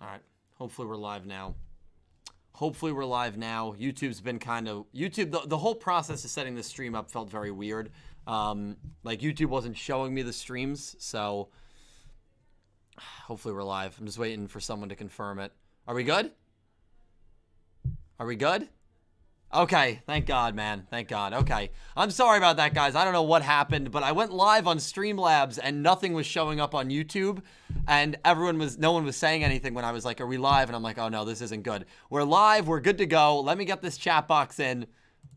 All right. Hopefully we're live now. YouTube's been kind of... the whole process of setting this stream up felt very weird. Like, YouTube wasn't showing me the streams, so... Hopefully we're live. I'm just waiting for someone to confirm it. Are we good? Are we good? Okay, thank God, man. Thank God. Okay. I'm sorry about that, guys. I don't know what happened, but I went live on Streamlabs and nothing was showing up on YouTube. And no one was saying anything when I was like, are we live? And I'm like, oh no, this isn't good. We're live. We're good to go. Let me get this chat box in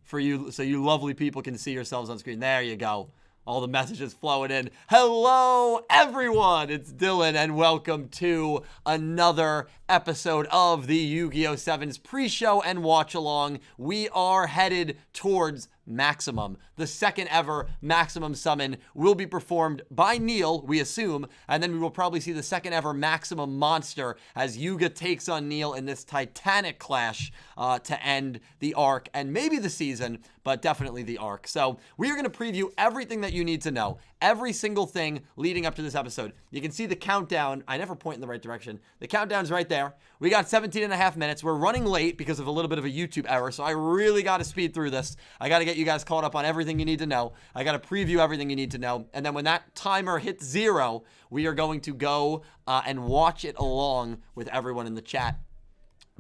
for you so you lovely people can see yourselves on screen. There you go. All the messages flowing in. Hello, everyone. It's Dylan, and welcome to another episode of the YuGiOh Sevens pre-show and watch-along. We are headed towards Maximum. The second ever Maximum summon will be performed by Neil, we assume, and then we will probably see the second ever Maximum monster as Yuga takes on Neil in this titanic clash to end the arc and maybe the season, but definitely the arc. So we are going to preview everything that you need to know, every single thing leading up to this episode. You can see the countdown. I never point in the right direction. The countdown's right there. We got 17 and a half minutes. We're running late because of a little bit of a YouTube error, so I really got to speed through this. I got to get you guys caught up on everything you need to know. I got to preview everything you need to know, and then when that timer hits 0, we are going to go and watch it along with everyone in the chat.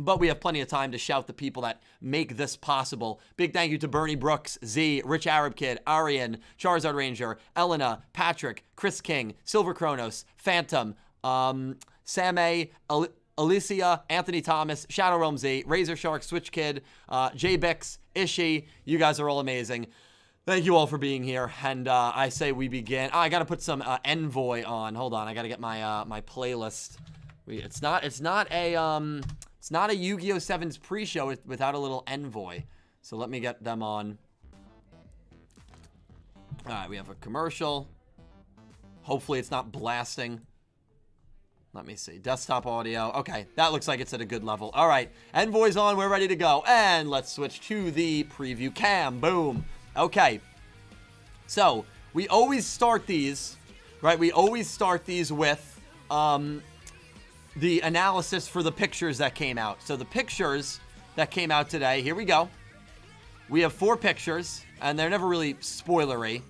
But we have plenty of time to shout the people that make this possible. Big thank you to Bernie Brooks, Z, Rich Arab Kid, Arian, Charizard Ranger, Elena, Patrick, Chris King, Silver Kronos, Phantom, Sam A, Alicia, Anthony Thomas, Shadow Realm Z, Razor Shark, Switch Kid, J Bix, Ishi. You guys are all amazing. Thank you all for being here. And I say we begin. I got to put some Envoy on. Hold on. I got to get my my playlist. It's not a YuGiOh Sevens pre-show without a little Envoy. So let me get them on. All right, we have a commercial. Hopefully it's not blasting. Let me see. Desktop audio. Okay, that looks like it's at a good level. All right, Envoy's on. We're ready to go. And let's switch to the preview cam. Boom. Okay. So we always start these, right? We always start these with the analysis for the pictures that came out. So the pictures that came out today, here we go. We have 4 pictures, and they're never really spoilery,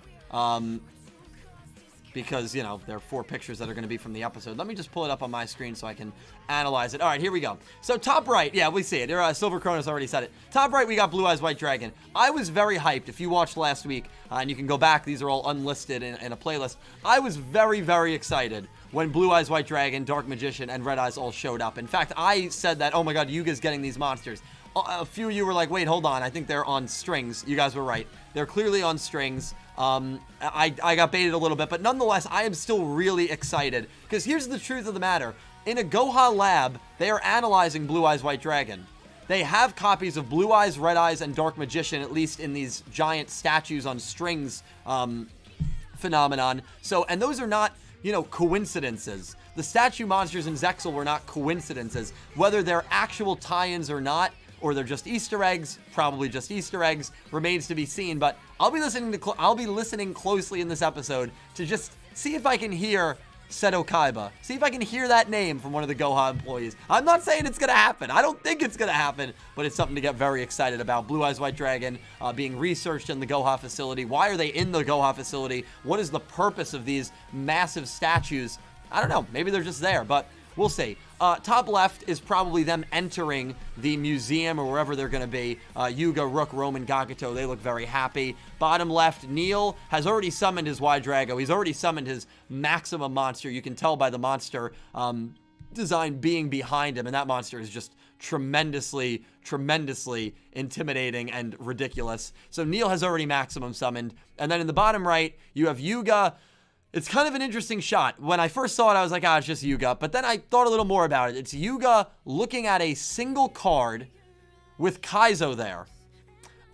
because, you know, there are 4 pictures that are going to be from the episode. Let me just pull it up on my screen so I can analyze it. All right, here we go. So top right, yeah, we see it. Silver Kronos already said it. Top right, we got Blue Eyes White Dragon. I was very hyped. If you watched last week, and you can go back, these are all unlisted in a playlist. I was very, very excited when Blue Eyes White Dragon, Dark Magician, and Red Eyes all showed up. In fact, I said that, oh my god, Yuga's getting these monsters. A few of you were like, wait, hold on, I think they're on strings. You guys were right. They're clearly on strings. I got baited a little bit, but nonetheless, I am still really excited. Because here's the truth of the matter. In a Goha lab, they are analyzing Blue Eyes White Dragon. They have copies of Blue Eyes, Red Eyes, and Dark Magician, at least in these giant statues on strings phenomenon. So, and those are not, you know, coincidences. The statue monsters in Zexal were not coincidences. Whether they're actual tie-ins or not, or they're just Easter eggs, probably just Easter eggs, remains to be seen. But I'll be listening closely in this episode to just see if I can hear Seto Kaiba. See if I can hear that name from one of the Goha employees. I'm not saying it's going to happen. I don't think it's going to happen, but it's something to get very excited about. Blue Eyes White Dragon being researched in the Goha facility. Why are they in the Goha facility? What is the purpose of these massive statues? I don't know. Maybe they're just there, but we'll see. Top left is probably them entering the museum or wherever they're going to be. Yuga, Rook, Roman, Gakuto, they look very happy. Bottom left, Neil has already summoned his Y-Drago. He's already summoned his Maximum monster. You can tell by the monster design being behind him, and that monster is just tremendously intimidating and ridiculous. So Neil has already Maximum summoned. And then in the bottom right, you have Yuga. It's kind of an interesting shot. When I first saw it, I was like, it's just Yuga. But then I thought a little more about it. It's Yuga looking at a single card with Kaizo there.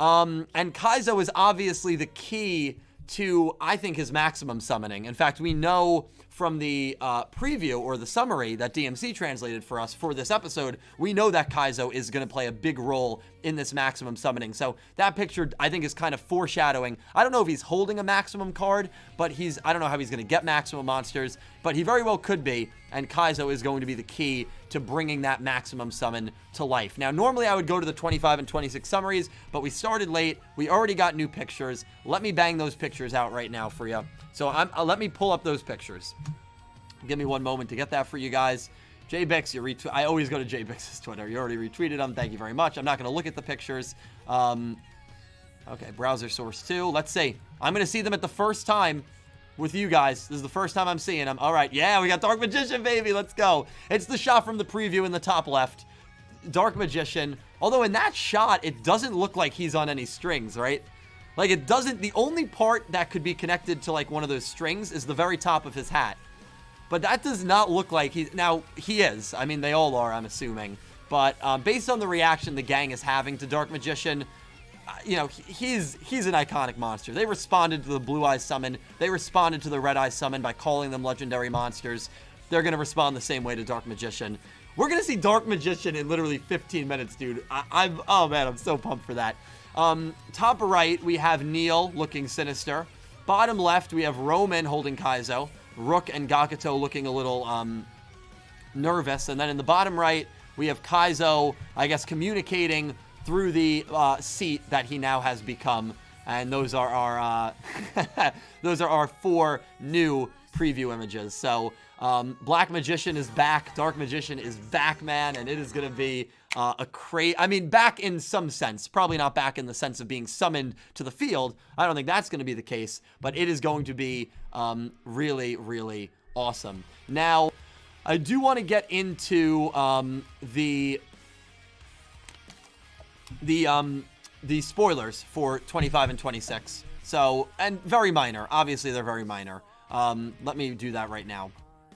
And Kaizo is obviously the key to, I think, his Maximum summoning. In fact, we know from the preview or the summary that DMC translated for us for this episode, we know that Kaizo is going to play a big role in this maximum summoning. So that picture, I think, is kind of foreshadowing. I don't know if he's holding a maximum card, but I don't know how he's going to get maximum monsters, but he very well could be, and Kaizo is going to be the key to bringing that maximum summon to life. Now, normally I would go to the 25 and 26 summaries, but we started late. We already got new pictures. Let me bang those pictures out right now for you. So let me pull up those pictures. Give me one moment to get that for you guys. JBix, you retweet. I always go to JBix's Twitter. You already retweeted them. Thank you very much. I'm not going to look at the pictures. Okay, browser source 2. Let's see. I'm going to see them at the first time with you guys. This is the first time I'm seeing them. All right, yeah, we got Dark Magician, baby. Let's go. It's the shot from the preview in the top left. Dark Magician. Although in that shot, it doesn't look like he's on any strings, right? Like, it doesn't. The only part that could be connected to, like, one of those strings is the very top of his hat. But that does not look like he's... Now, he is. I mean, they all are, I'm assuming. But based on the reaction the gang is having to Dark Magician, you know, he's an iconic monster. They responded to the Blue Eye summon. They responded to the Red Eye summon by calling them legendary monsters. They're going to respond the same way to Dark Magician. We're going to see Dark Magician in literally 15 minutes, dude. Oh, man, I'm so pumped for that. Top right, we have Neil looking sinister. Bottom left, we have Roman holding Kaizo. Rook and Gakuto looking a little nervous. And then in the bottom right, we have Kaizo, I guess, communicating through the seat that he now has become. And those are our those are our 4 new preview images. So Black Magician is back. Dark Magician is back, man. And it is going to be I mean, back in some sense. Probably not back in the sense of being summoned to the field. I don't think that's going to be the case. But it is going to be really, really awesome. Now, I do want to get into the spoilers for 25 and 26. So, and very minor. Obviously, they're very minor. Let me do that right now.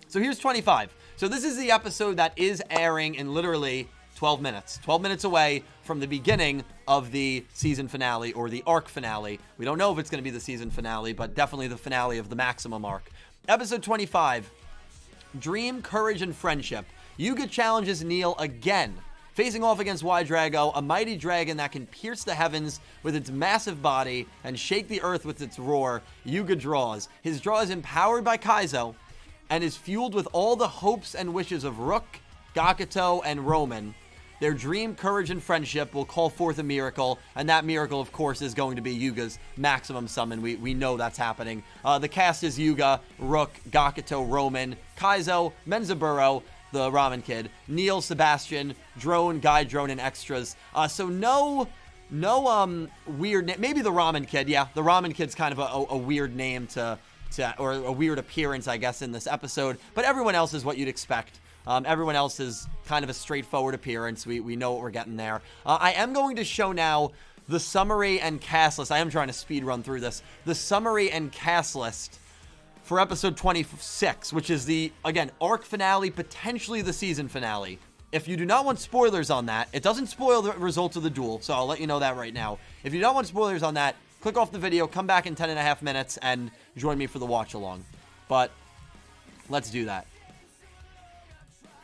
So here's 25. So this is the episode that is airing in literally 12 minutes. 12 minutes away from the beginning of the season finale or the arc finale. We don't know if it's going to be the season finale, but definitely the finale of the maximum arc. Episode 25. Dream, Courage, and Friendship. Yuga challenges Neil again. Facing off against YuGiOh, a mighty dragon that can pierce the heavens with its massive body and shake the earth with its roar, Yuga draws. His draw is empowered by Kaizo and is fueled with all the hopes and wishes of Rook, Gakuto, and Roman. Their dream, courage, and friendship will call forth a miracle, and that miracle, of course, is going to be Yuga's maximum summon. We know that's happening. The cast is Yuga, Rook, Gakuto, Roman, Kaizo, Menzaburo, the Ramen Kid, Neil, Sebastian, Drone, Guide Drone, and extras. So no weird maybe the Ramen Kid. Yeah, the Ramen Kid's kind of a weird name or a weird appearance, I guess, in this episode. But everyone else is what you'd expect. Everyone else is kind of a straightforward appearance. We know what we're getting there. I am going to show now the summary and cast list. I am trying to speed run through this. The summary and cast list for episode 26, which is the, again, arc finale, potentially the season finale. If you do not want spoilers on that, it doesn't spoil the results of the duel, so I'll let you know that right now. If you don't want spoilers on that, click off the video, come back in 10.5 minutes, and join me for the watch along. But let's do that.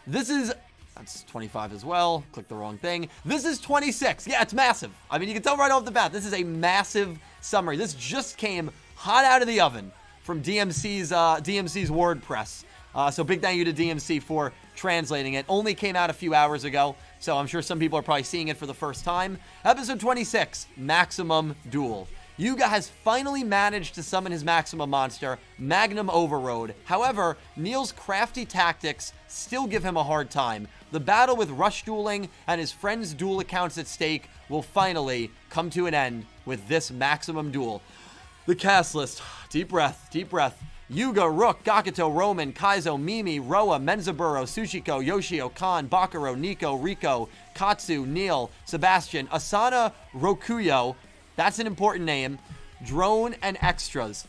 That's 25 as well. Click the wrong thing. This is 26. Yeah, it's massive. I mean, you can tell right off the bat, this is a massive summary. This just came hot out of the oven from DMC's WordPress. So big thank you to DMC for translating it. Only came out a few hours ago, so I'm sure some people are probably seeing it for the first time. Episode 26, Maximum Duel. Yuga has finally managed to summon his maximum monster, Magnum Overroad. However, Neil's crafty tactics still give him a hard time. The battle with Rush dueling and his friend's duel accounts at stake will finally come to an end with this maximum duel. The cast list. Deep breath, deep breath. Yuga, Rook, Gakuto, Roman, Kaizo, Mimi, Roa, Menzaburo, Tsuchiko, Yoshio, Kan, Bakuro, Nico, Riko, Katsu, Neil, Sebastian, Asana, Rokuyo. That's an important name. Drone and extras.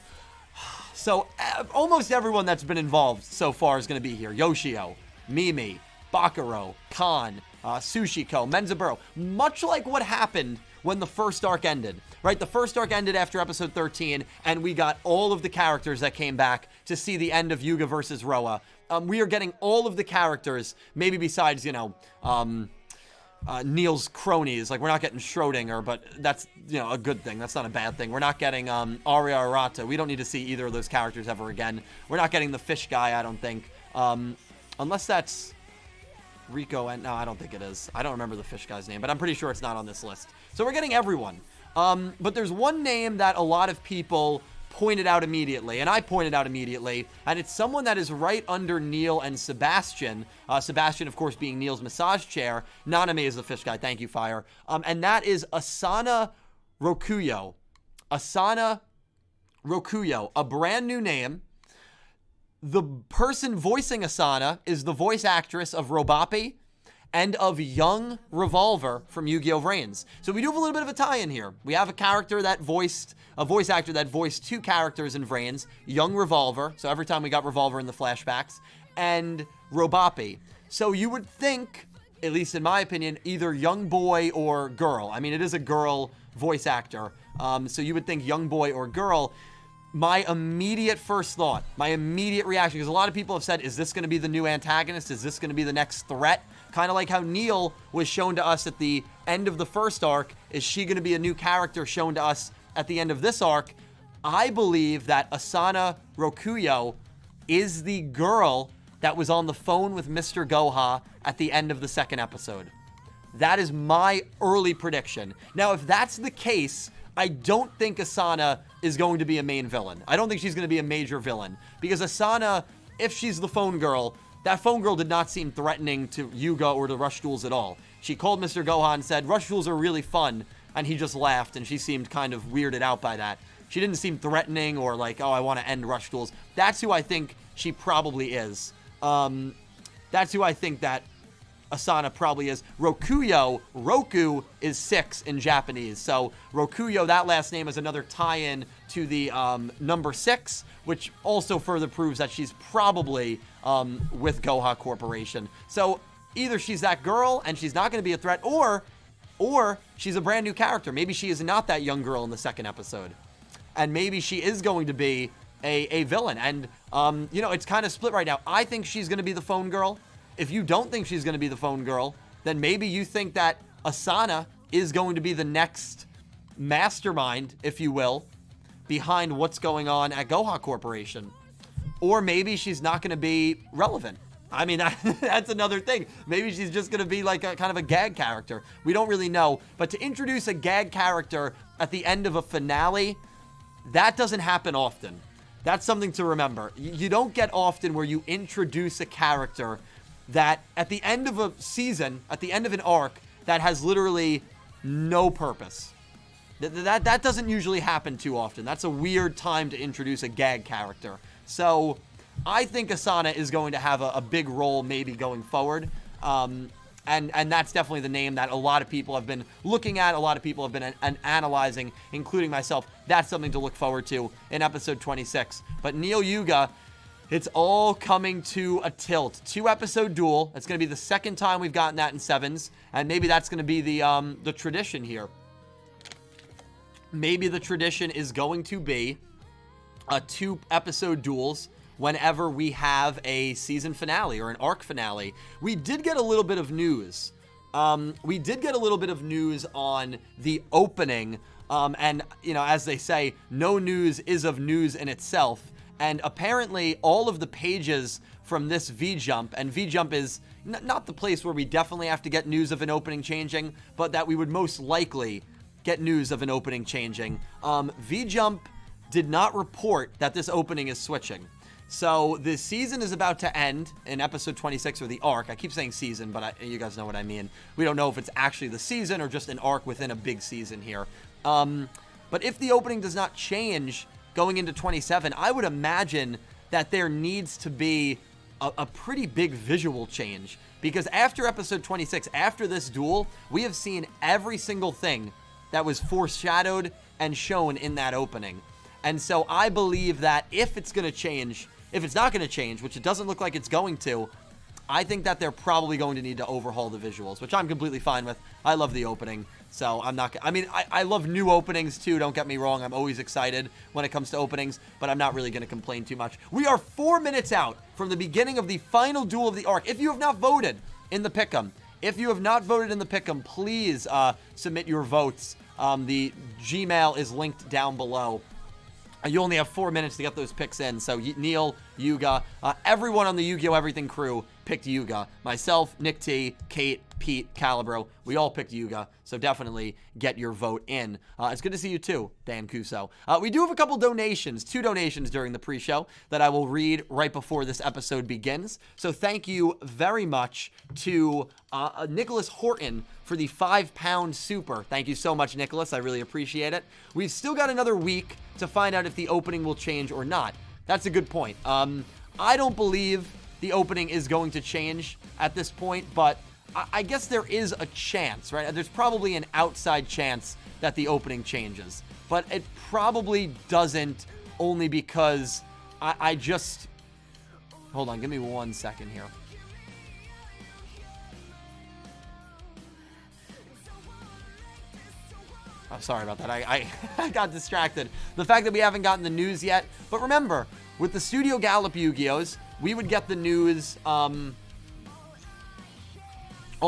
So almost everyone that's been involved so far is going to be here. Yoshio, Mimi, Bakuro, Kan, Tsuchiko, Menzaburo. Much like what happened when the first arc ended, right? The first arc ended after episode 13, and we got all of the characters that came back to see the end of Yuga versus Roa. We are getting all of the characters, maybe besides, Neil's cronies. Like, we're not getting Schrodinger, but that's, a good thing. That's not a bad thing. We're not getting Aria Arata. We don't need to see either of those characters ever again. We're not getting the fish guy, I don't think. Unless that's Rico, and no, I don't think it is. I don't remember the fish guy's name, but I'm pretty sure it's not on this list. So we're getting everyone. But there's one name that a lot of people pointed out immediately, and I pointed out immediately, and it's someone that is right under Neil and Sebastian. Sebastian, of course, being Neil's massage chair. Naname is the fish guy. Thank you, Fire. And that is Asana Rokuyo. Asana Rokuyo, a brand new name. The person voicing Asana is the voice actress of Robapi and of Young Revolver from Yu-Gi-Oh! Vrains. So we do have a little bit of a tie-in here. We have a voice actor that voiced two characters in Vrains, Young Revolver, so every time we got Revolver in the flashbacks, and Robapi. So you would think, at least in my opinion, either young boy or girl. I mean, it is a girl voice actor, so you would think young boy or girl. My immediate first thought, my immediate reaction, because a lot of people have said, is this going to be the new antagonist? Is this going to be the next threat? Kind of like how Neil was shown to us at the end of the first arc. Is she going to be a new character shown to us at the end of this arc? I believe that Asana Rokuyo is the girl that was on the phone with Mr. Goha at the end of the second episode. That is my early prediction. Now, if that's the case, I don't think Asana is going to be a main villain. I don't think she's going to be a major villain. Because Asana, if she's the phone girl, that phone girl did not seem threatening to Yuga or to Rush Duels at all. She called Mr. Goha and said, Rush Duels are really fun. And he just laughed, and she seemed kind of weirded out by that. She didn't seem threatening or like, oh, I want to end Rush Duels. That's who I think she probably is. That's who I think that Asana probably is. Rokuyo, Roku is 6 in Japanese. So Rokuyo, that last name is another tie-in to the number 6, which also further proves that she's probably with Goha Corporation. So either she's that girl and she's not going to be a threat, or she's a brand new character. Maybe she is not that young girl in the second episode. And maybe she is going to be a villain. And, it's kind of split right now. I think she's going to be the phone girl. If you don't think she's going to be the phone girl, then maybe you think that Asana is going to be the next mastermind, if you will, behind what's going on at Goha Corporation. Or maybe she's not going to be relevant. I mean, that's another thing. Maybe she's just going to be like a kind of a gag character. We don't really know. But to introduce a gag character at the end of a finale, that doesn't happen often. That's something to remember. You don't get often where you introduce a character that at the end of a season, at the end of an arc, that has literally no purpose. That doesn't usually happen too often. That's a weird time to introduce a gag character. So I think Asana is going to have a big role maybe going forward. And that's definitely the name that a lot of people have been looking at. A lot of people have been analyzing, including myself. That's something to look forward to in episode 26. But Neil Yuga, it's all coming to a tilt. 2-episode duel. It's going to be the second time we've gotten that in Sevens. And maybe that's going to be the tradition here. Maybe the tradition is going to be a 2-episode duels whenever we have a season finale or an arc finale. We did get a little bit of news. We did get a little bit of news on the opening. And, as they say, no news is of news in itself. And apparently all of the pages from this V-Jump, and V-Jump is not the place where we definitely have to get news of an opening changing, but that we would most likely get news of an opening changing. V-Jump did not report that this opening is switching. So the season is about to end in episode 26, or the arc. I keep saying season, but you guys know what I mean. We don't know if it's actually the season or just an arc within a big season here. But if the opening does not change going into 27, I would imagine that there needs to be a pretty big visual change. Because after episode 26, after this duel, we have seen every single thing that was foreshadowed and shown in that opening. And so I believe that if it's going to change, if it's not going to change, which it doesn't look like it's going to, I think that they're probably going to need to overhaul the visuals, which I'm completely fine with. I love the opening, so I'm not... I mean, I love new openings, too. Don't get me wrong. I'm always excited when it comes to openings, but I'm not really going to complain too much. We are 4 minutes out from the beginning of the final duel of the arc. If you have not voted in the Pick'em, please submit your votes. The Gmail is linked down below. You only have 4 minutes to get those picks in. So Neil, Yuga, everyone on the Yu-Gi-Oh! Everything crew picked Yuga. Myself, Nick T, Kate, Pete, Calibro, we all picked Yuga. So definitely get your vote in. It's good to see you too, Dan Kuso. We do have a couple donations, 2 donations during the pre-show that I will read right before this episode begins. So thank you very much to Nicholas Horton for the £5 super. Thank you so much, Nicholas. I really appreciate it. We've still got another week to find out if the opening will change or not. That's a good point. I don't believe the opening is going to change at this point, but I guess there is a chance, right? There's probably an outside chance that the opening changes, but it probably doesn't, only because I just... Hold on, give me 1 second here. Oh, sorry about that. I got distracted. The fact that we haven't gotten the news yet. But remember, with the Studio Gallop Yu-Gi-Ohs, we would get the news. All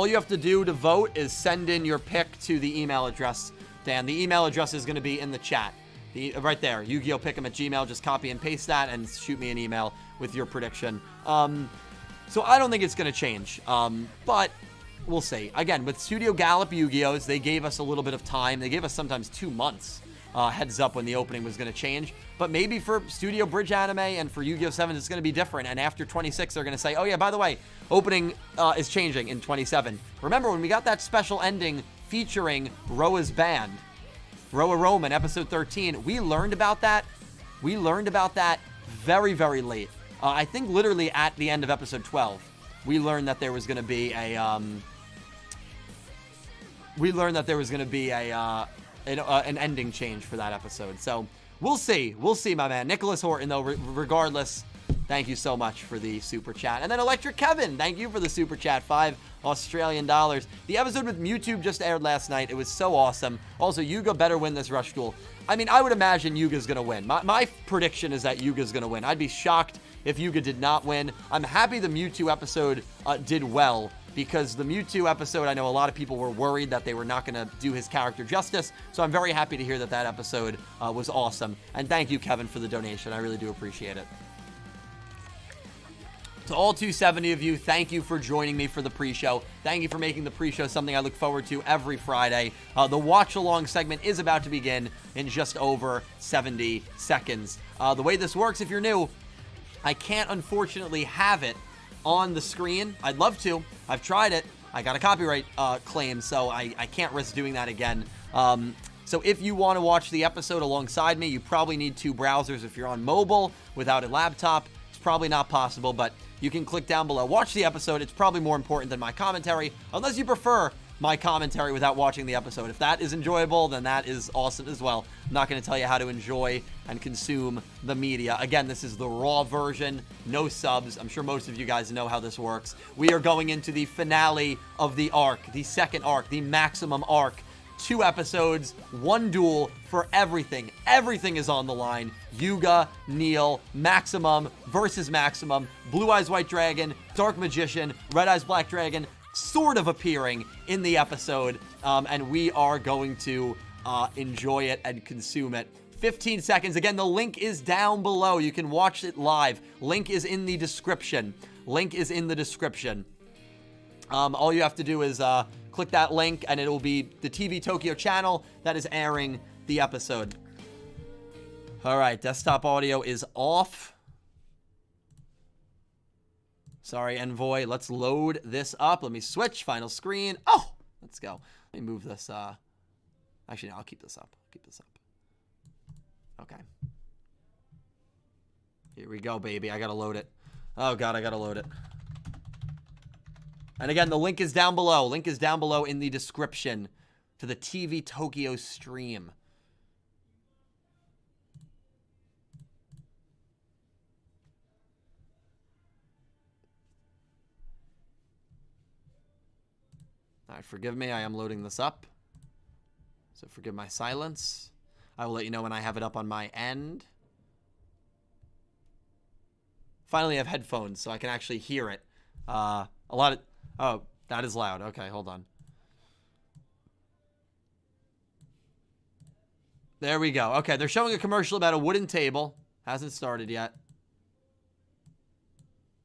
you have to do to vote is send in your pick to the email address, Dan. The email address is going to be in the chat. Right there, YuGiOhPickEm@gmail. Just copy and paste that and shoot me an email with your prediction. So I don't think it's going to change. But... we'll see. Again, with Studio Gallop Yu-Gi-Ohs, they gave us a little bit of time. They gave us sometimes 2 months heads up when the opening was going to change. But maybe for Studio Bridge Anime and for YuGiOh 7, it's going to be different. And after 26, they're going to say, oh yeah, by the way, opening is changing in 27. Remember when we got that special ending featuring Roa's band, Roa Roman, episode 13, we learned about that. We learned about that very, very late. I think literally at the end of episode 12. We learned that there was going to be a, an ending change for that episode. So we'll see. We'll see, my man. Nicholas Horton, though, regardless, thank you so much for the super chat. And then Electric Kevin, thank you for the super chat, $5 Australian. The episode with Mewtwo just aired last night. It was so awesome. Also, Yuga better win this Rush Duel. I mean, I would imagine Yuga's going to win. My prediction is that Yuga's going to win. I'd be shocked if Yuga did not win. I'm happy the Mewtwo episode did well, because the Mewtwo episode, I know a lot of people were worried that they were not going to do his character justice, so I'm very happy to hear that that episode was awesome. And thank you, Kevin, for the donation. I really do appreciate it. To all 270 of you, thank you for joining me for the pre-show. Thank you for making the pre-show something I look forward to every Friday. The watch-along segment is about to begin in just over 70 seconds. The way this works, if you're new, I can't unfortunately have it on the screen. I'd love to. I've tried it. I got a copyright claim, so I can't risk doing that again. So if you want to watch the episode alongside me, you probably need 2 browsers. If you're on mobile without a laptop, it's probably not possible, but you can click down below. Watch the episode. It's probably more important than my commentary, unless you prefer my commentary without watching the episode. If that is enjoyable, then that is awesome as well. I'm not going to tell you how to enjoy and consume the media. Again, this is the raw version, no subs. I'm sure most of you guys know how this works. We are going into the finale of the arc, the second arc, the maximum arc. 2 episodes, 1 duel for everything. Everything is on the line. Yuga, Neil, Maximum versus Maximum, Blue Eyes White Dragon, Dark Magician, Red Eyes Black Dragon, sort of appearing in the episode, and we are going to enjoy it and consume it. 15 seconds. Again, the link is down below. You can watch it live. Link is in the description. Link is in the description. All you have to do is click that link, and it'll be the TV Tokyo channel that is airing the episode. All right, desktop audio is off. Sorry, Envoy. Let's load this up. Let me switch. Final screen. Oh, let's go. Let me move this. Actually, no, I'll keep this up. Keep this up. Okay. Here we go, baby. I got to load it. Oh, God, I got to load it. And again, the link is down below. Link is down below in the description to the TV Tokyo stream. All right, forgive me. I am loading this up. So forgive my silence. I will let you know when I have it up on my end. Finally, I have headphones, so I can actually hear it. A lot of... Oh, that is loud. Okay, hold on. There we go. Okay, they're showing a commercial about a wooden table. Hasn't started yet.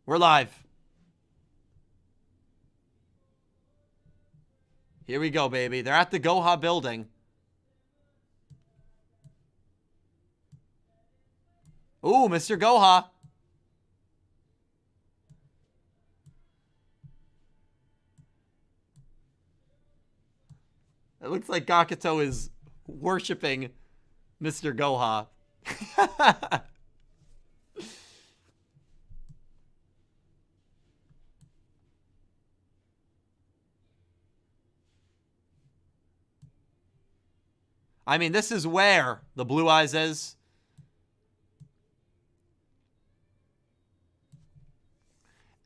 We're live. Here we go, baby. They're at the Goha building. Ooh, Mr. Goha. It looks like Gakuto is worshiping Mr. Goha. I mean, this is where the Blue Eyes is.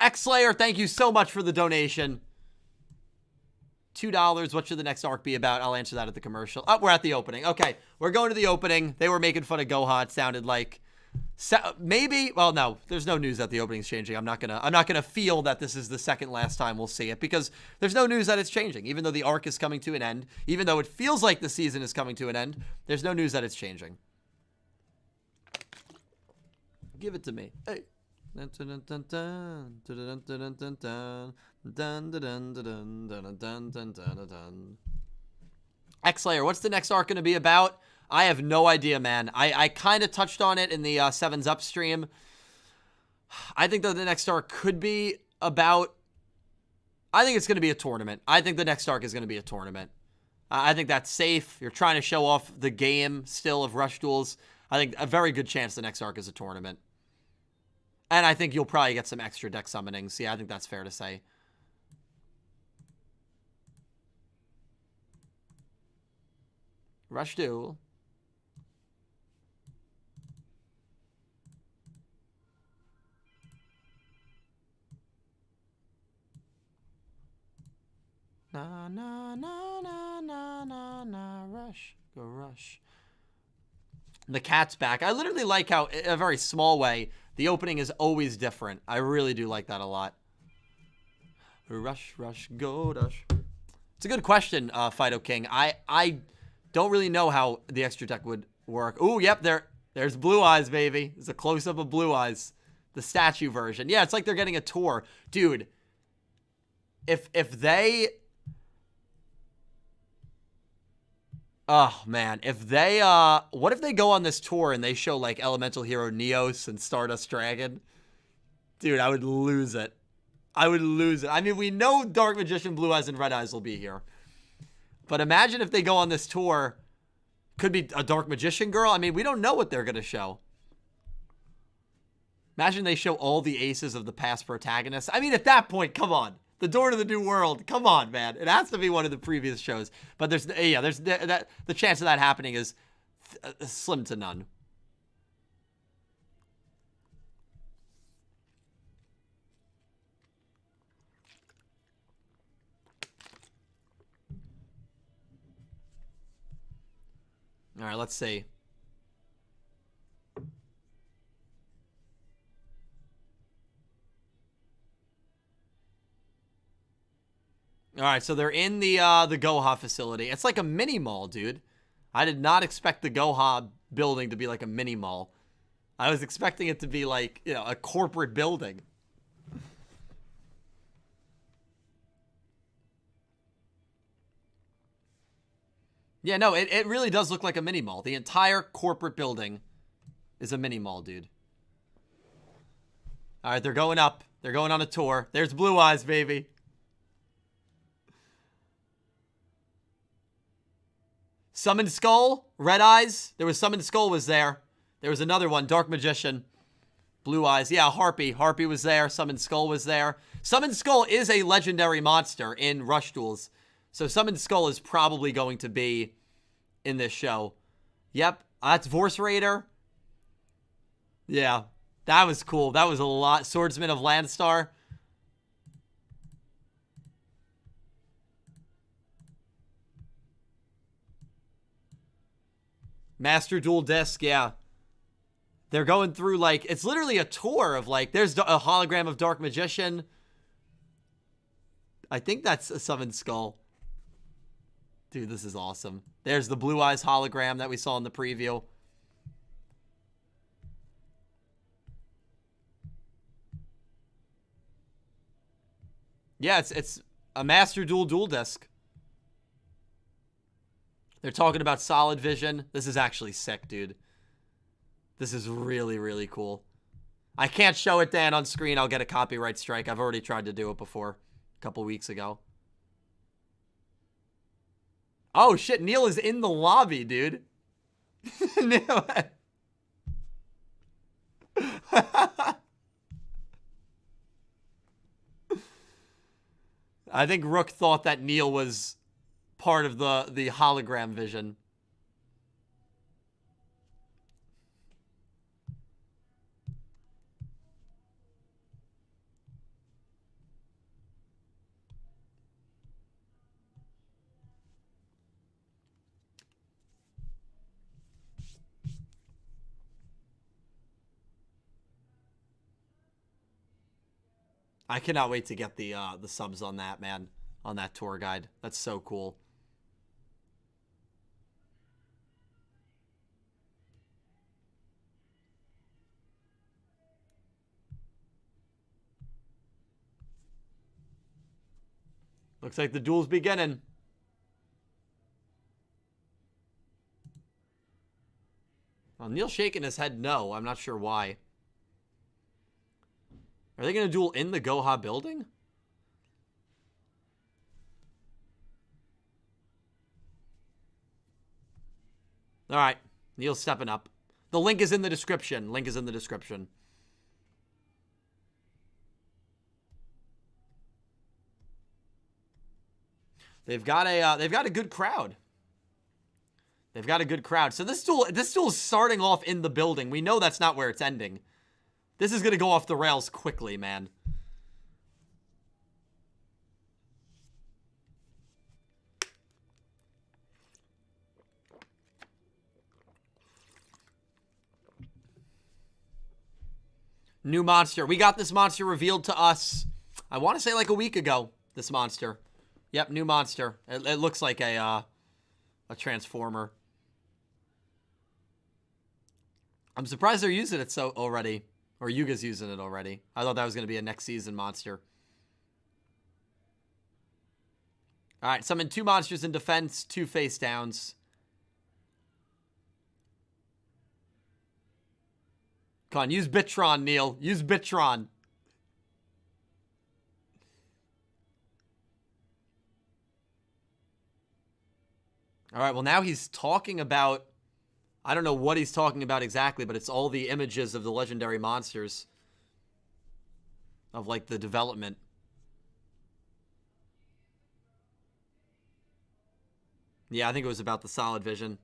X-Slayer, thank you so much for the donation. $2. What should the next arc be about? I'll answer that at the commercial. Oh, we're at the opening. Okay, we're going to the opening. They were making fun of Goha. It sounded like maybe. Well, no, there's no news that the opening's changing. I'm not gonna feel that this is the second last time we'll see it because there's no news that it's changing. Even though the arc is coming to an end, even though it feels like the season is coming to an end, there's no news that it's changing. Give it to me. Hey. X-Slayer, what's the next arc going to be about? I have no idea, man. I kind of touched on it in the Sevens Up stream. I think that the next arc could be about... I think it's going to be a tournament. I think the next arc is going to be a tournament. I think that's safe. You're trying to show off the game still of Rush Duels. I think a very good chance the next arc is a tournament. And I think you'll probably get some extra deck summonings. Yeah, I think that's fair to say. Rush Duel. Na na na na na na na rush. Go rush. The cat's back. I literally like how, in a very small way, the opening is always different. I really do like that a lot. Rush, rush, go, rush. It's a good question, Fido King. I don't really know how the extra deck would work. Ooh, yep, there's Blue Eyes, baby. There's a close-up of Blue Eyes. The statue version. Yeah, it's like they're getting a tour. Dude, if they... Oh, man. If they, what if they go on this tour and they show, like, Elemental Hero Neos and Stardust Dragon? Dude, I would lose it. I would lose it. I mean, we know Dark Magician, Blue Eyes, and Red Eyes will be here. But imagine if they go on this tour. Could be a Dark Magician girl. I mean, we don't know what they're going to show. Imagine they show all the aces of the past protagonists. I mean, at that point, come on. The Door to the New World. Come on, man. It has to be one of the previous shows. But there's the chance of that happening is slim to none. All right, let's see. All right, so they're in the Goha facility. It's like a mini mall, dude. I did not expect the Goha building to be like a mini mall. I was expecting it to be like, you know, a corporate building. Yeah, no, it really does look like a mini mall. The entire corporate building is a mini mall, dude. All right, they're going up. They're going on a tour. There's Blue Eyes, baby. Summoned Skull, Red Eyes. There was Summoned Skull was there. There was another one, Dark Magician, Blue Eyes. Yeah, Harpy. Harpy was there. Summoned Skull was there. Summoned Skull is a legendary monster in Rush Duels. So Summoned Skull is probably going to be in this show. Yep, that's Vorse Raider. Yeah, that was cool. That was a lot. Swordsman of Landstar. Master Duel Disc, yeah. They're going through, like, it's literally a tour of, like, there's a hologram of Dark Magician. I think that's a Summon Skull. Dude, this is awesome. There's the Blue Eyes hologram that we saw in the preview. Yeah, it's a Master Duel Disc. They're talking about solid vision. This is actually sick, dude. This is really, really cool. I can't show it, Dan, on screen. I'll get a copyright strike. I've already tried to do it before a couple weeks ago. Oh, shit. Neil is in the lobby, dude. Neil. I think Rook thought that Neil was part of the hologram vision. I cannot wait to get the subs on that, man. On that tour guide. That's so cool. Looks like the duel's beginning. Well, Neil's shaking his head no. I'm not sure why. Are they going to duel in the Goha building? All right. Neil's stepping up. The link is in the description. Link is in the description. They've got a good crowd. They've got a good crowd. So this duel is starting off in the building. We know that's not where it's ending. This is going to go off the rails quickly, man. New monster. We got this monster revealed to us, I want to say like a week ago, this monster. Yep, new monster. It looks like a transformer. I'm surprised they're using it so already. Or Yuga's using it already. I thought that was going to be a next season monster. All right, summon 2 monsters in defense, 2 face downs. Come on, use Bitron, Neil. Use Bitron. All right, well, now he's talking about... I don't know what he's talking about exactly, but it's all the images of the legendary monsters. Of, like, the development. Yeah, I think it was about the solid vision.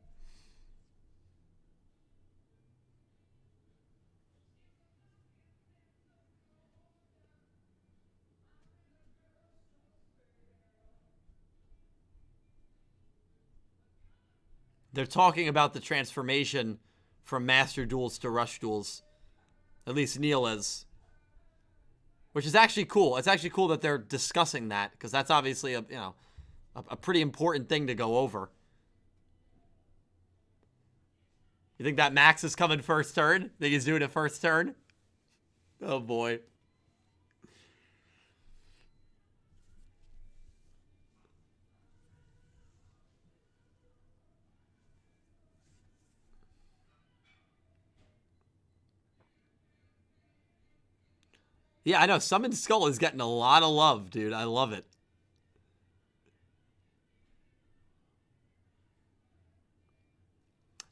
They're talking about the transformation from Master Duels to Rush Duels. At least Neil is. Which is actually cool. It's actually cool that they're discussing that, because that's obviously a pretty important thing to go over. You think that Max is coming first turn? Think he's doing it first turn? Oh boy. Yeah, I know. Summon Skull is getting a lot of love, dude. I love it.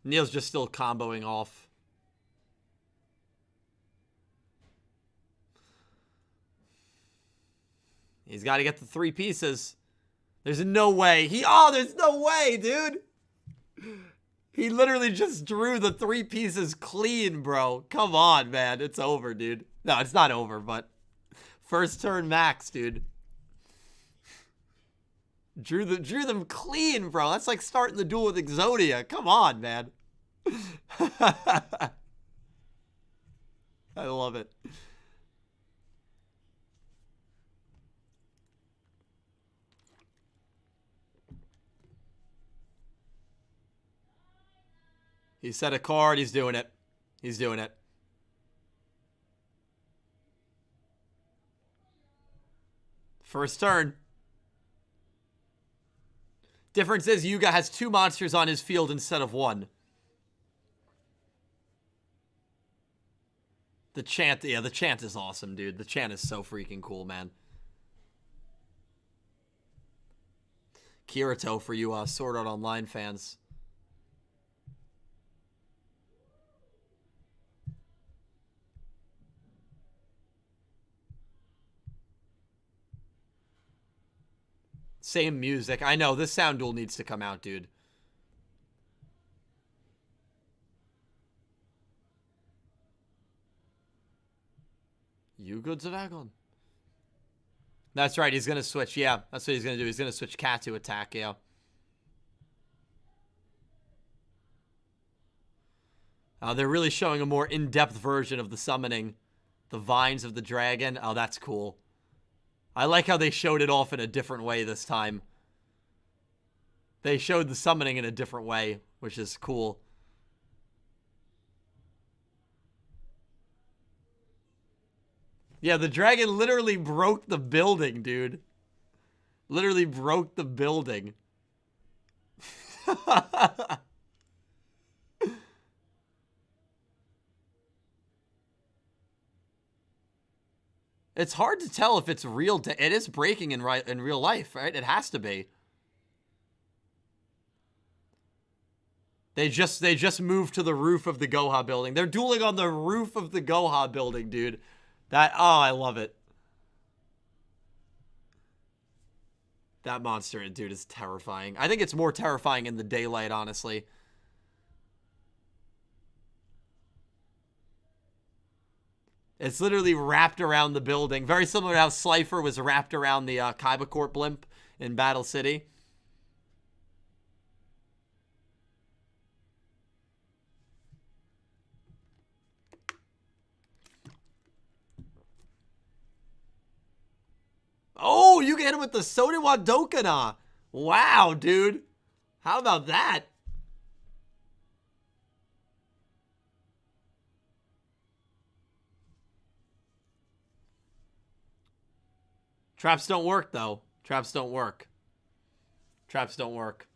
Neil's just still comboing off. He's got to get the 3 pieces. There's no way. There's no way, dude. He literally just drew the 3 pieces clean, bro. Come on, man. It's over, dude. No, it's not over, but first turn Max, dude. Drew them clean, bro. That's like starting the duel with Exodia. Come on, man. I love it. He set a card. He's doing it. He's doing it. First turn. Difference is Yuga has 2 monsters on his field instead of 1. The chant, yeah, the chant is awesome, dude. The chant is so freaking cool, man. Kirito for you Sword Art Online fans. Same music. I know, this sound duel needs to come out, dude. YuGiOh Dragon. That's right, he's going to switch. Yeah, that's what he's going to do. He's going to switch Cat to attack, yeah. They're really showing a more in-depth version of the summoning. The vines of the dragon. Oh, that's cool. I like how they showed it off in a different way this time. They showed the summoning in a different way, which is cool. Yeah, the dragon literally broke the building, dude. Literally broke the building. It's hard to tell if it's real. It is breaking in real life, right? It has to be. They just moved to the roof of the Goha building. They're dueling on the roof of the Goha building, dude. Oh, I love it. That monster, dude, is terrifying. I think it's more terrifying in the daylight, honestly. It's literally wrapped around the building. Very similar to how Slifer was wrapped around the Kaiba Corp blimp in Battle City. Oh, you can hit him with the Sodewa Dokana. Wow, dude. How about that? Traps don't work, though. Traps don't work. Traps don't work.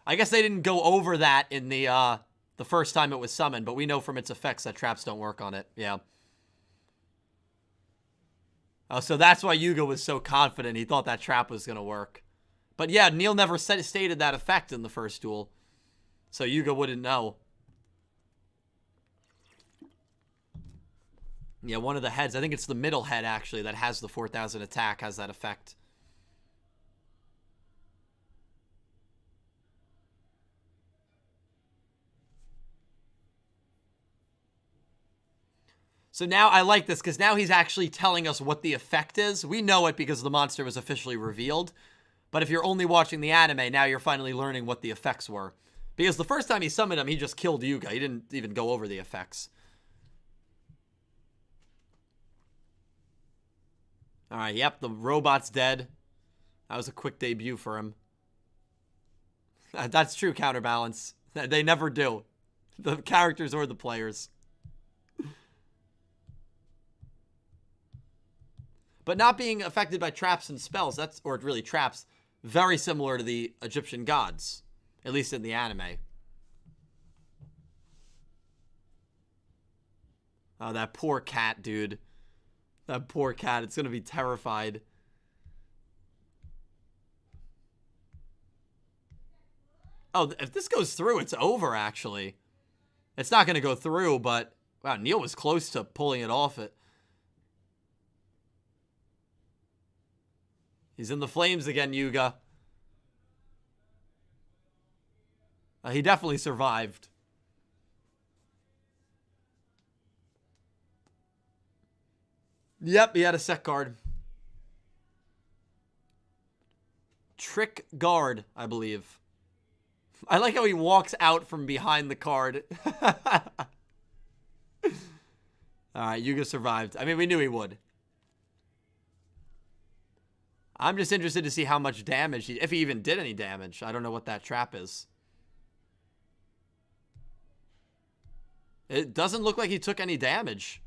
I guess they didn't go over that in the first time it was summoned, but we know from its effects that traps don't work on it. Yeah. Oh, so that's why Yuga was so confident. He thought that trap was going to work. But yeah, Neil never stated that effect in the first duel. So Yuga wouldn't know. Yeah, one of the heads, I think it's the middle head, actually, that has the 4,000 attack, has that effect. So now I like this, because now he's actually telling us what the effect is. We know it because the monster was officially revealed. But if you're only watching the anime, now you're finally learning what the effects were. Because the first time he summoned him, he just killed Yuga. He didn't even go over the effects. Alright, yep, the robot's dead. That was a quick debut for him. That's true, Counterbalance. They never do. The characters or the players. But not being affected by traps and spells, or really traps, very similar to the Egyptian gods. At least in the anime. Oh, that poor cat, dude. That poor cat, it's gonna be terrified. Oh, if this goes through, it's over, actually. It's not gonna go through, but... Wow, Neil was close to pulling it off it. He's in the flames again, Yuga. He definitely survived. Yep, he had a set card. Trick Guard, I believe. I like how he walks out from behind the card. Alright, Yuga survived. I mean, we knew he would. I'm just interested to see how much damage, if he even did any damage. I don't know what that trap is. It doesn't look like he took any damage.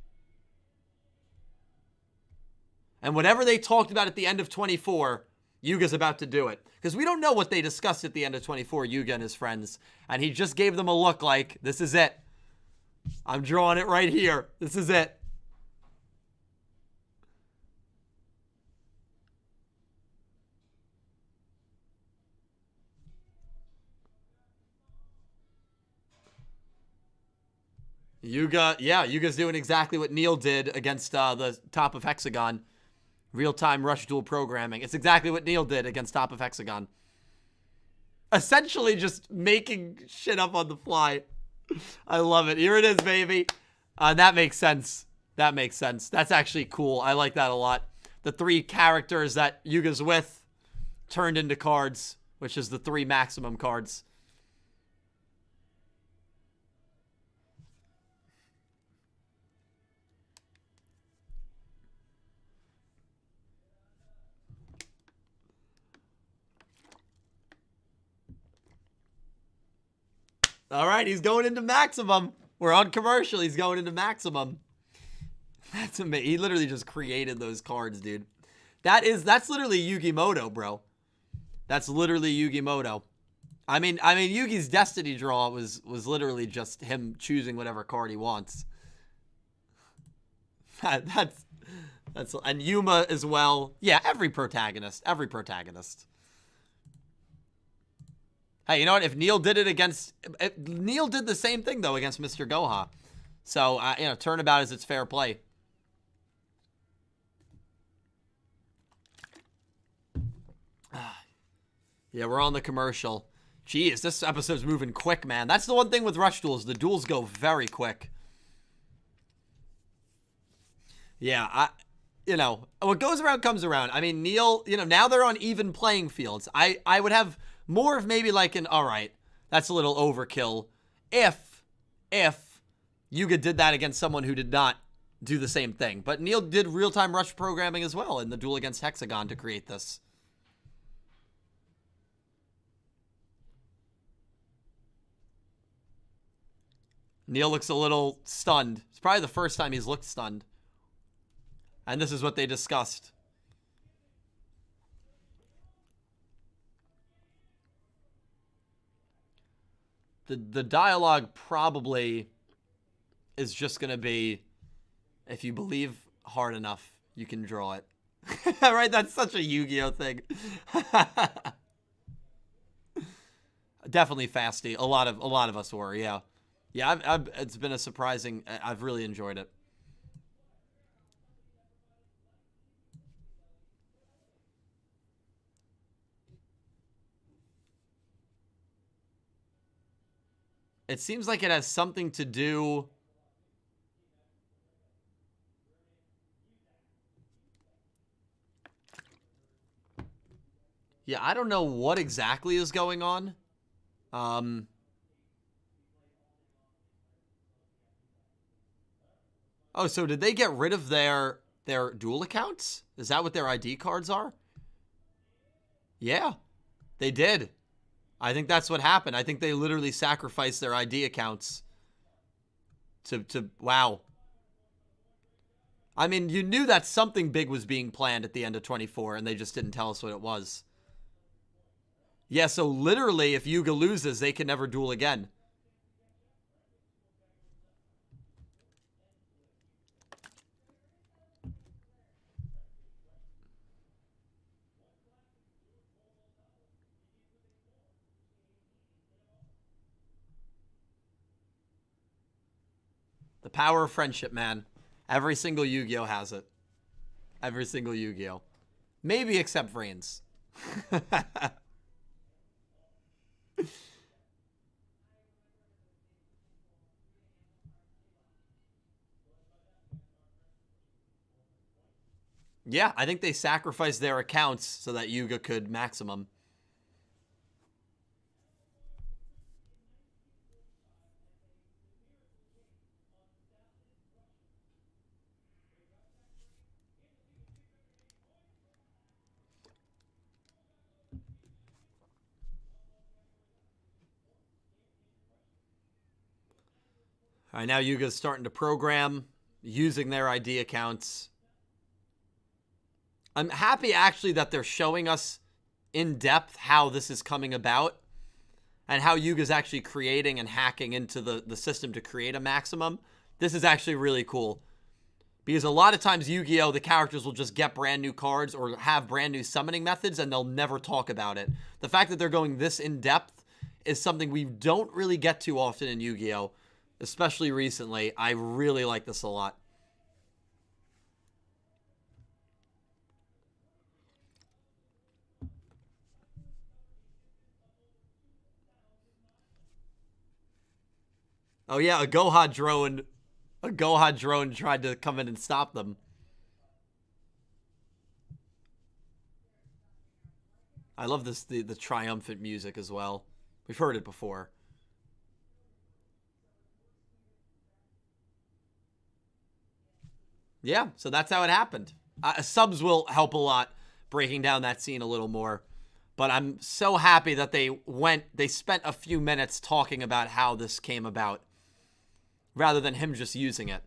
And whatever they talked about at the end of 24, Yuga's about to do it. Because we don't know what they discussed at the end of 24, Yuga and his friends. And he just gave them a look like, this is it. I'm drawing it right here. This is it. Yuga, yeah, Yuga's doing exactly what Neil did against the top of Hexagon. Real-time rush duel programming. It's exactly what Neil did against top of Hexagon. Essentially just making shit up on the fly. I love it. Here it is, baby. That makes sense. That makes sense. That's actually cool. I like that a lot. The 3 characters that Yuga's with turned into cards, which is the 3 maximum cards. All right, he's going into maximum. We're on commercial. He's going into maximum. That's amazing. He literally just created those cards, dude. That's literally Yugimoto, bro. That's literally Yugimoto. I mean, Yugi's Destiny draw was literally just him choosing whatever card he wants. That's and Yuma as well. Yeah, every protagonist. Hey, you know what? If Neil did it against... Neil did the same thing, though, against Mr. Goha. So, you know, turnabout is its fair play. Yeah, we're on the commercial. Jeez, this episode's moving quick, man. That's the one thing with rush duels. The duels go very quick. Yeah, you know, what goes around comes around. I mean, Neil, you know, now they're on even playing fields. I would have... more of maybe like an, all right, that's a little overkill. If Yuga did that against someone who did not do the same thing. But Neil did real-time rush programming as well in the duel against Hexagon to create this. Neil looks a little stunned. It's probably the first time he's looked stunned. And this is what they discussed. The dialogue probably is just going to be, if you believe hard enough, you can draw it. Right? That's such a Yu-Gi-Oh thing. Definitely fasty. A lot of us were, yeah. Yeah, it's been a surprising... I've really enjoyed it. It seems like it has something to do... Yeah, I don't know what exactly is going on. Oh, so did they get rid of their dual accounts? Is that what their ID cards are? Yeah, they did. I think that's what happened. I think they literally sacrificed their ID accounts to wow. I mean, you knew that something big was being planned at the end of 24, and they just didn't tell us what it was. Yeah, so literally, if Yuga loses, they can never duel again. The power of friendship, man. Every single Yu-Gi-Oh has it. Every single Yu-Gi-Oh. Maybe except Vrains. Yeah, I think they sacrificed their accounts so that Yuga could maximum. All right, now Yuga's starting to program using their ID accounts. I'm happy, actually, that they're showing us in depth how this is coming about and how Yuga's actually creating and hacking into the system to create a maximum. This is actually really cool. Because a lot of times Yu-Gi-Oh, the characters will just get brand new cards or have brand new summoning methods and they'll never talk about it. The fact that they're going this in depth is something we don't really get too often in Yu-Gi-Oh, especially recently. I really like this a lot. Oh yeah, a Goha drone tried to come in and stop them. I love this, the triumphant music as well. We've heard it before. Yeah, so that's how it happened. Subs will help a lot breaking down that scene a little more. But I'm so happy that they spent a few minutes talking about how this came about, rather than him just using it.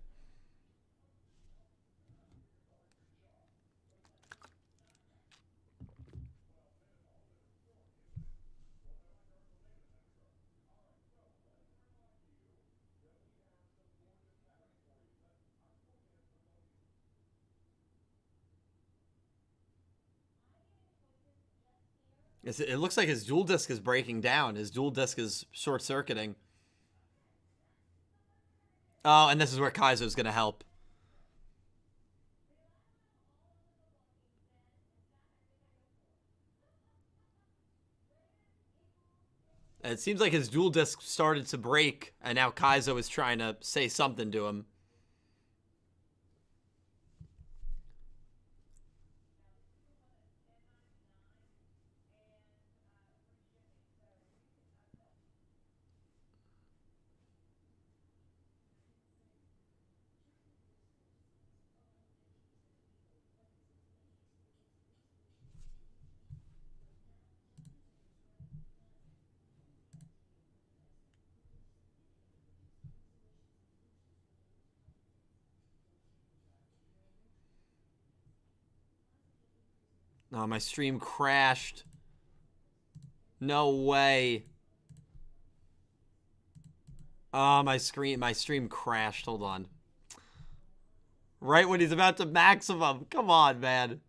It looks like his dual disc is breaking down. His dual disc is short-circuiting. Oh, and this is where Kaizo's going to help. And it seems like his dual disc started to break, and now Kaizo is trying to say something to him. Oh, my stream crashed. No way. Oh, my stream crashed. Hold on. Right when he's about to maximum. Come on, man.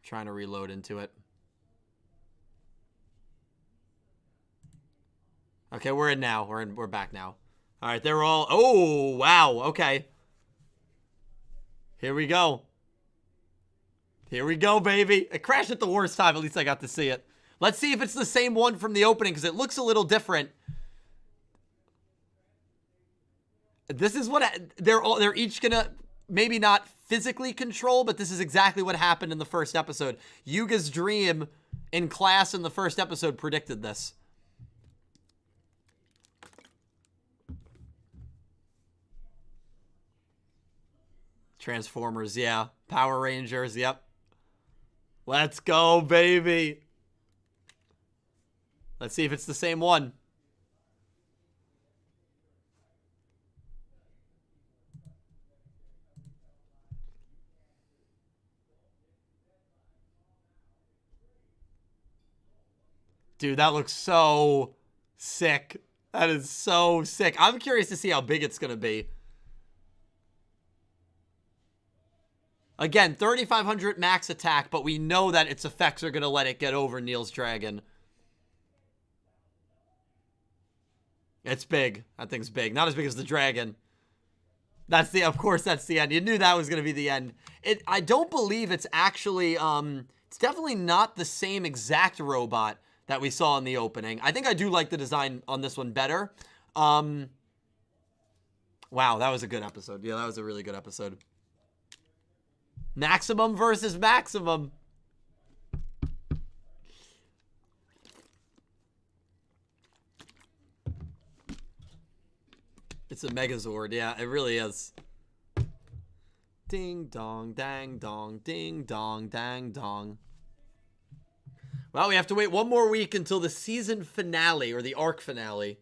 Trying to reload into it. Okay, we're in now. We're back now. All right, they're all... Oh, wow. Okay. Here we go. Here we go, baby. It crashed at the worst time. At least I got to see it. Let's see if it's the same one from the opening, because it looks a little different. This is what... They're each gonna... Maybe not physically control, but this is exactly what happened in the first episode. Yuga's dream in class in the first episode predicted this. Transformers, yeah. Power Rangers, yep. Let's go, baby. Let's see if it's the same one. Dude, that looks so sick. That is so sick. I'm curious to see how big it's going to be. Again, 3,500 max attack, but we know that its effects are going to let it get over Neil's dragon. It's big. That thing's big. Not as big as the dragon. That's the, of course, that's the end. You knew that was going to be the end. I don't believe it's actually, it's definitely not the same exact robot that we saw in the opening. I think I do like the design on this one better. Wow, that was a good episode. Yeah, that was a really good episode. Maximum versus Maximum. It's a Megazord, yeah, it really is. Ding dong, dang dong, ding dong, dang dong. Well, we have to wait one more week until the season finale, or the arc finale.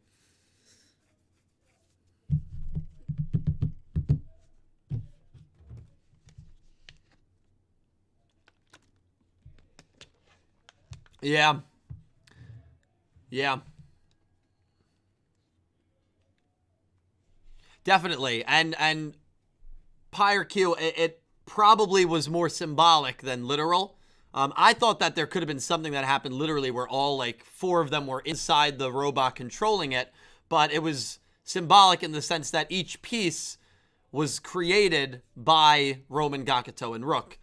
Yeah. Yeah. Definitely. And Pyre Q, it probably was more symbolic than literal. I thought that there could have been something that happened literally where all like 4 of them were inside the robot controlling it, but it was symbolic in the sense that each piece was created by Roman, Gakuto, and Rook,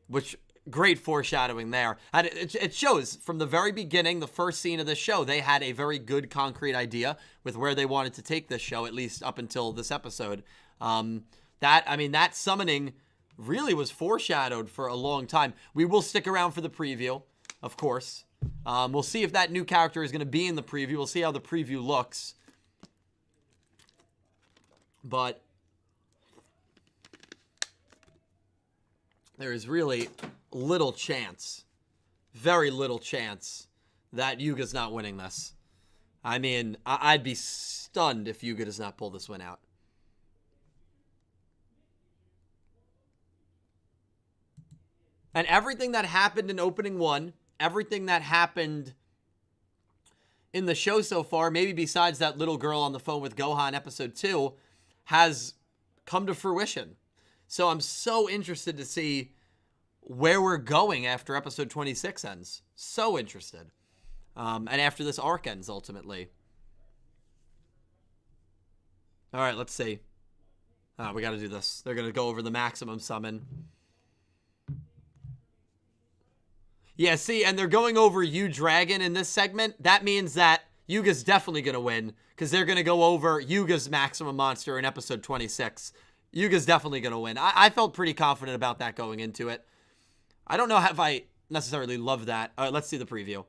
which great foreshadowing there. And it shows from the very beginning, the first scene of this show, they had a very good concrete idea with where they wanted to take this show, at least up until this episode. That summoning really was foreshadowed for a long time. We will stick around for the preview, of course. We'll see if that new character is going to be in the preview. We'll see how the preview looks. But there is really little chance, very little chance, that Yuga's not winning this. I mean, I'd be stunned if Yuga does not pull this one out. And everything that happened in opening 1, everything that happened in the show so far, maybe besides that little girl on the phone with Gohan episode 2, has come to fruition. So I'm so interested to see where we're going after episode 26 ends. So interested. And after this arc ends, ultimately. All right, let's see. We got to do this. They're going to go over the maximum summon. Yeah, see, and they're going over Dragon in this segment. That means that Yuga's definitely going to win, because they're going to go over Yuga's maximum monster in episode 26. Yuga's definitely going to win. I felt pretty confident about that going into it. I don't know if I necessarily love that. All right, let's see the preview.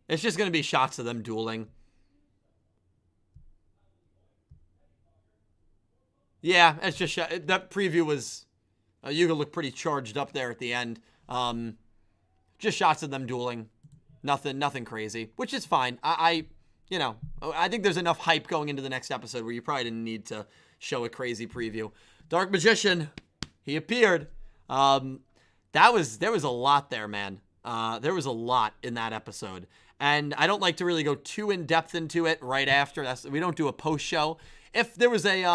It's just going to be shots of them dueling. Yeah, it's just that preview was Yuga looked pretty charged up there at the end. Just shots of them dueling. Nothing crazy, which is fine. I think there's enough hype going into the next episode where you probably didn't need to show a crazy preview. Dark Magician, he appeared. There was a lot there, man. There was a lot in that episode. And I don't like to really go too in-depth into it right after. We don't do a post-show. If there was a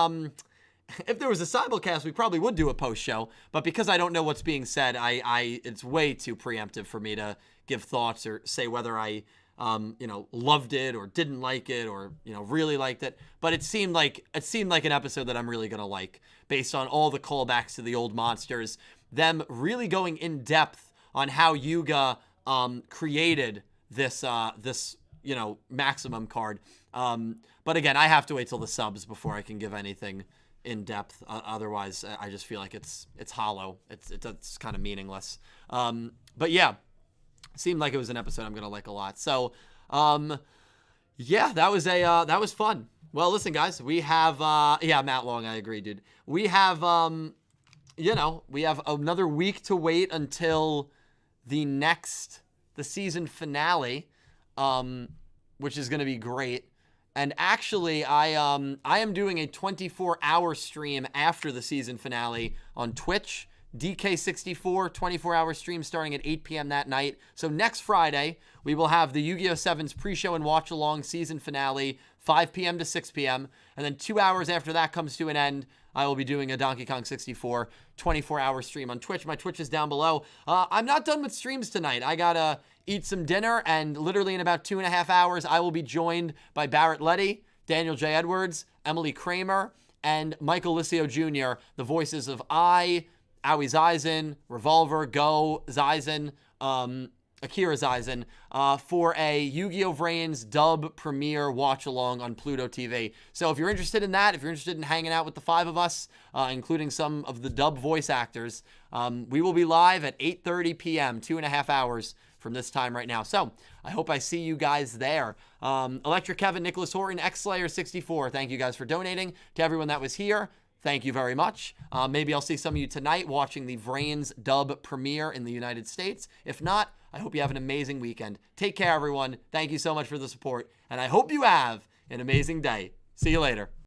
simulcast, we probably would do a post-show. But because I don't know what's being said, it's way too preemptive for me to give thoughts or say whether I loved it or didn't like it or, really liked it. But it seemed like an episode that I'm really going to like based on all the callbacks to the old monsters, them really going in depth on how Yuga created this maximum card. But again, I have to wait till the subs before I can give anything in depth. Otherwise, I just feel like it's hollow. It's kind of meaningless. But yeah. Seemed like it was an episode I'm gonna like a lot. So, yeah, that was fun. Well, listen, guys, we have Matt Long. I agree, dude. We have we have another week to wait until the season finale, which is gonna be great. And actually, I am doing a 24-hour stream after the season finale on Twitch. DK64, 24-hour stream starting at 8 p.m. that night. So next Friday, we will have the YuGiOh Sevens pre-show and watch-along season finale, 5 p.m. to 6 p.m. And then 2 hours after that comes to an end, I will be doing a Donkey Kong 64 24-hour stream on Twitch. My Twitch is down below. I'm not done with streams tonight. I gotta eat some dinner, and literally in about 2.5 hours, I will be joined by Barrett Letty, Daniel J. Edwards, Emily Kramer, and Michael Licio Jr., the voices of Aoi Zeizen, Revolver, Go, Zeizen, Akira Zeizen, for a Yu-Gi-Oh! Vrains dub premiere watch-along on Pluto TV. So if you're interested in that, if you're interested in hanging out with the 5 of us, including some of the dub voice actors, we will be live at 8:30 p.m., 2.5 hours from this time right now. So I hope I see you guys there. Electric Kevin, Nicholas Horton, XSlayer64, thank you guys for donating. To everyone that was here, thank you very much. Maybe I'll see some of you tonight watching the Vrains dub premiere in the United States. If not, I hope you have an amazing weekend. Take care, everyone. Thank you so much for the support, and I hope you have an amazing day. See you later.